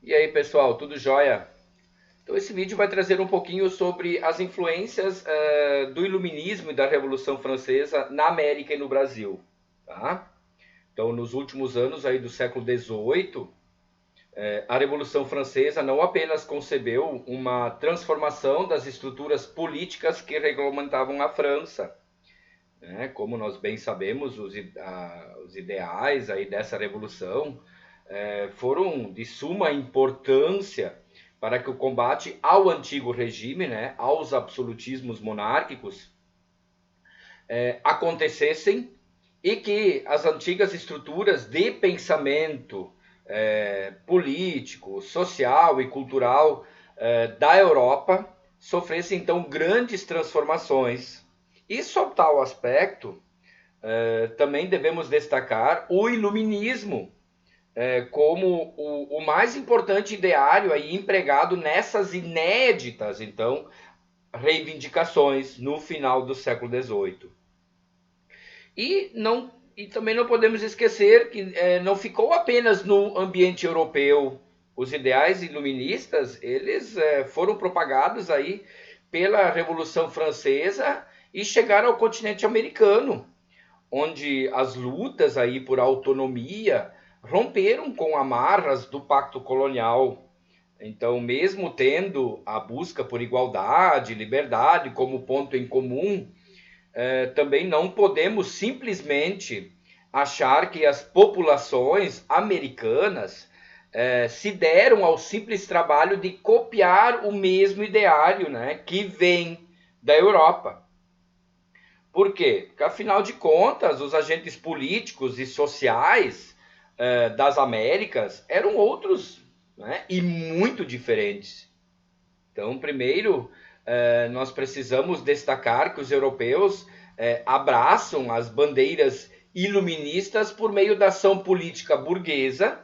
E aí, pessoal, tudo jóia? Então, esse vídeo vai trazer um pouquinho sobre as influências do Iluminismo e da Revolução Francesa na América e no Brasil, tá? Então, nos últimos anos aí do século XVIII, a Revolução Francesa não apenas concebeu uma transformação das estruturas políticas que regulamentavam a França, né? Como nós bem sabemos, os ideais aí dessa revolução foram de suma importância para que o combate ao antigo regime, né, aos absolutismos monárquicos, acontecessem e que as antigas estruturas de pensamento político, social e cultural da Europa sofressem então grandes transformações. E sob tal aspecto, também devemos destacar o iluminismo, como o mais importante ideário aí empregado nessas inéditas, então, reivindicações no final do século XVIII. E também não podemos esquecer que não ficou apenas no ambiente europeu. Os ideais iluministas, eles foram propagados aí pela Revolução Francesa e chegaram ao continente americano, onde as lutas aí por autonomia romperam com amarras do pacto colonial. Então, mesmo tendo a busca por igualdade, liberdade como ponto em comum, também não podemos simplesmente achar que as populações americanas se deram ao simples trabalho de copiar o mesmo ideário, né, que vem da Europa. Por quê? Porque, afinal de contas, os agentes políticos e sociais das Américas eram outros, né, e muito diferentes. Então, primeiro, nós precisamos destacar que os europeus abraçam as bandeiras iluministas por meio da ação política burguesa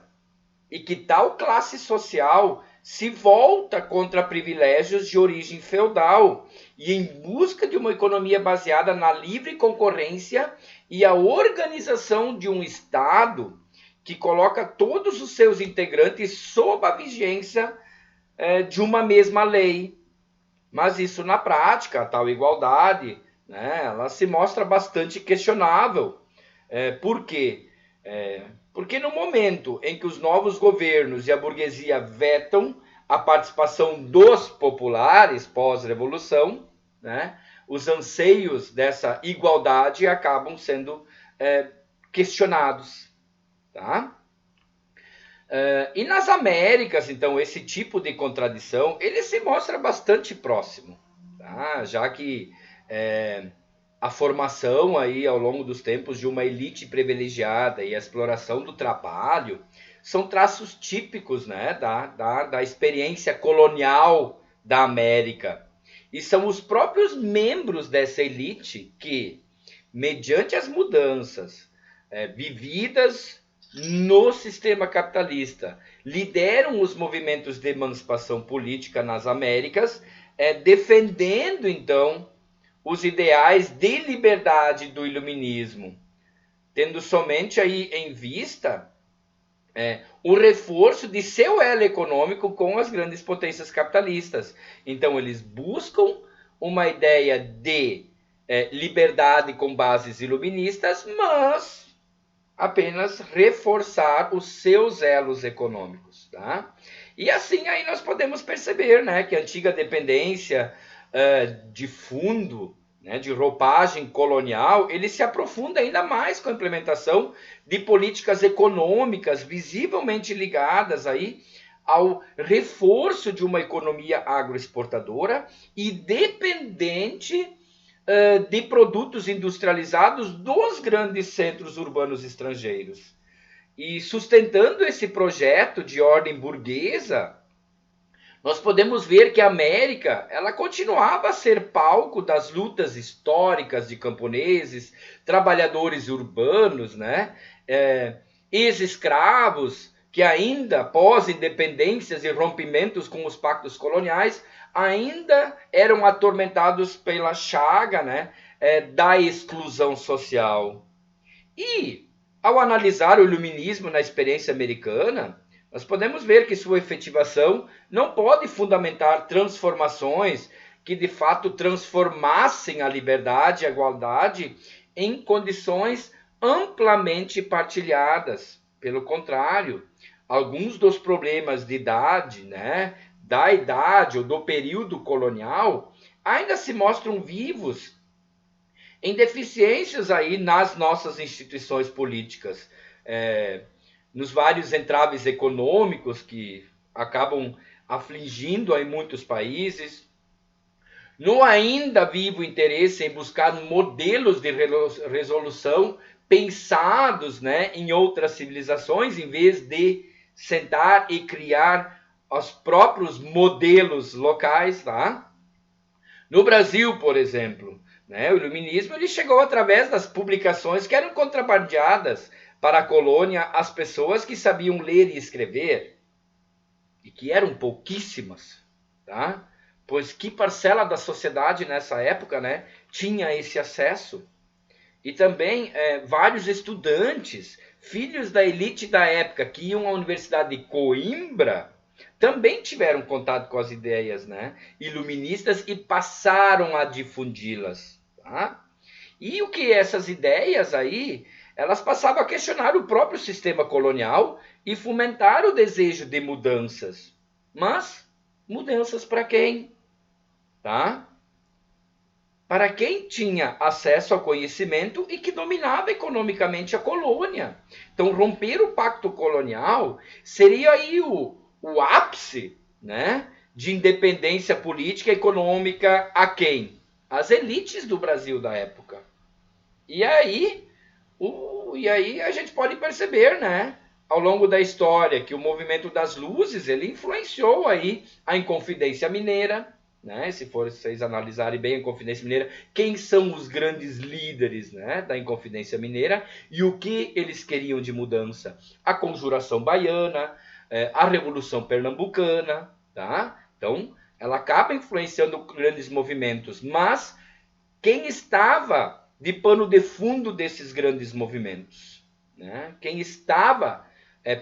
e que tal classe social se volta contra privilégios de origem feudal e em busca de uma economia baseada na livre concorrência e a organização de um Estado que coloca todos os seus integrantes sob a vigência de uma mesma lei. Mas isso na prática, a tal igualdade, né, ela se mostra bastante questionável. Por quê? Porque no momento em que os novos governos e a burguesia vetam a participação dos populares pós-revolução, né, os anseios dessa igualdade acabam sendo questionados. Tá? E nas Américas, então, esse tipo de contradição, ele se mostra bastante próximo, tá? Já que a formação aí ao longo dos tempos de uma elite privilegiada e a exploração do trabalho são traços típicos, né, da experiência colonial da América. E são os próprios membros dessa elite que, mediante as mudanças vividas no sistema capitalista, lideram os movimentos de emancipação política nas Américas, defendendo então os ideais de liberdade do iluminismo, tendo somente aí em vista o reforço de seu elo econômico com as grandes potências capitalistas. Então eles buscam uma ideia de liberdade com bases iluministas, mas apenas reforçar os seus elos econômicos, tá? E assim aí nós podemos perceber, né, que a antiga dependência de fundo, né, de roupagem colonial, ele se aprofunda ainda mais com a implementação de políticas econômicas visivelmente ligadas aí ao reforço de uma economia agroexportadora e dependente de produtos industrializados dos grandes centros urbanos estrangeiros. E sustentando esse projeto de ordem burguesa, nós podemos ver que a América ela continuava a ser palco das lutas históricas de camponeses, trabalhadores urbanos, né? Ex-escravos que ainda, após independências e rompimentos com os pactos coloniais, ainda eram atormentados pela chaga, né, da exclusão social. E, ao analisar o iluminismo na experiência americana, nós podemos ver que sua efetivação não pode fundamentar transformações que de fato transformassem a liberdade e a igualdade em condições amplamente partilhadas. Pelo contrário, alguns dos problemas de idade, né, da idade ou do período colonial, ainda se mostram vivos em deficiências aí nas nossas instituições políticas, nos vários entraves econômicos que acabam afligindo aí muitos países, no ainda vivo interesse em buscar modelos de resolução pensados, né, em outras civilizações, em vez de sentar e criar os próprios modelos locais, tá? No Brasil, por exemplo, né, o iluminismo ele chegou através das publicações que eram contrabandeadas para a colônia às pessoas que sabiam ler e escrever, e que eram pouquíssimas, tá? Pois que parcela da sociedade nessa época, né, tinha esse acesso? E também vários estudantes, filhos da elite da época, que iam à Universidade de Coimbra, também tiveram contato com as ideias, né, iluministas e passaram a difundi-las. Tá? E o que essas ideias aí, elas passavam a questionar o próprio sistema colonial e fomentar o desejo de mudanças. Mas mudanças para quem? Tá? Para quem tinha acesso ao conhecimento e que dominava economicamente a colônia. Então, romper o pacto colonial seria aí o ápice, né, de independência política e econômica a quem? As elites do Brasil da época. E aí, a gente pode perceber, né, ao longo da história, que o movimento das luzes ele influenciou aí a Inconfidência Mineira, né? Se for vocês analisarem bem a Inconfidência Mineira, quem são os grandes líderes, né, da Inconfidência Mineira e o que eles queriam de mudança? A Conjuração Baiana, a Revolução Pernambucana, tá? Então, ela acaba influenciando grandes movimentos, mas quem estava de pano de fundo desses grandes movimentos? Né? Quem estava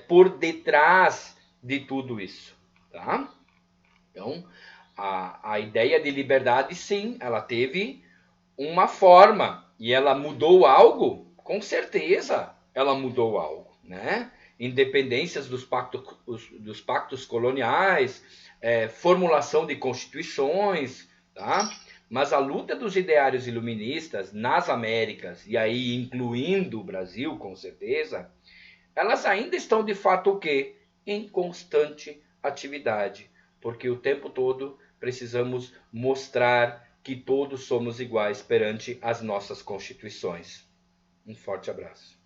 por detrás de tudo isso? Tá? Então, a ideia de liberdade, sim, ela teve uma forma e ela mudou algo? Com certeza ela mudou algo, né? Independências dos pactos coloniais, formulação de constituições, tá? Mas a luta dos ideários iluministas nas Américas, e aí incluindo o Brasil, com certeza, elas ainda estão de fato o quê? Em constante atividade, porque o tempo todo precisamos mostrar que todos somos iguais perante as nossas constituições. Um forte abraço.